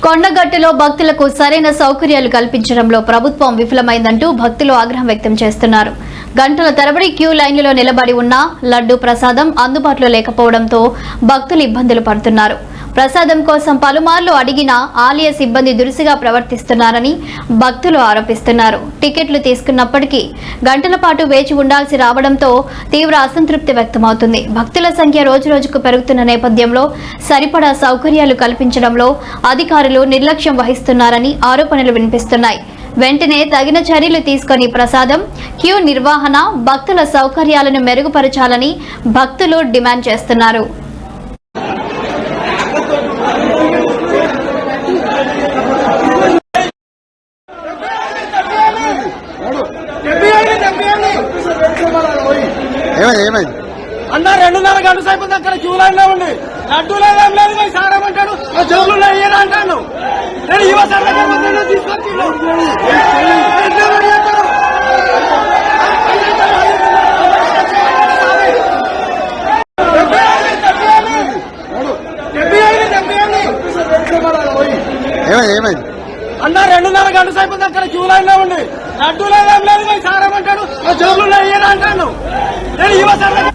కొండగట్టులో భక్తులకు సరైన సౌకర్యాలు కల్పించడంలో ప్రభుత్వం విఫలమైందంటూ భక్తులు ఆగ్రహం వ్యక్తం చేస్తున్నారు. గంటల తరబడి క్యూ లైన్లలో నిలబడి ఉన్న లడ్డూ ప్రసాదం అందుబాటులో లేకపోవడంతో భక్తులు ఇబ్బందులు పడుతున్నారు. ప్రసాదం కోసం పలుమార్లు అడిగినా ఆలయ సిబ్బంది దురుసుగా ప్రవర్తిస్తున్నారని భక్తులు ఆరోపిస్తున్నారు. టికెట్లు తీసుకున్నప్పటికీ గంటల పాటు వేచి ఉండాల్సి రావడంతో తీవ్ర అసంతృప్తి వ్యక్తమవుతుంది. భక్తుల సంఖ్య రోజురోజుకు పెరుగుతున్న నేపథ్యంలో సరిపడా సౌకర్యాలు కల్పించడంలో అధికారులు నిర్లక్ష్యం వహిస్తున్నారని ఆరోపణలు వినిపిస్తున్నాయి. వెంటనే తగిన చర్యలు తీసుకొని ప్రసాదం, క్యూ నిర్వహణ, భక్తుల సౌకర్యాలను మెరుగుపరచాలని భక్తులు డిమాండ్ చేస్తున్నారు. అన్న 2.5 గంటల సేపు అక్కడ క్యూ లైన్ లో ఉండి లడ్డూ లేదు సారమంటాడు జోబులు అంటాను. నేను యువ సర్వే తీసుకొచ్చి అన్న 2.5 గంటల సేపు అక్కడ క్యూ లైన్ లో ఉండి లడ్డూ లేదు సారమంటాడు జోబులు అంటాను. నేను యువ సర్వే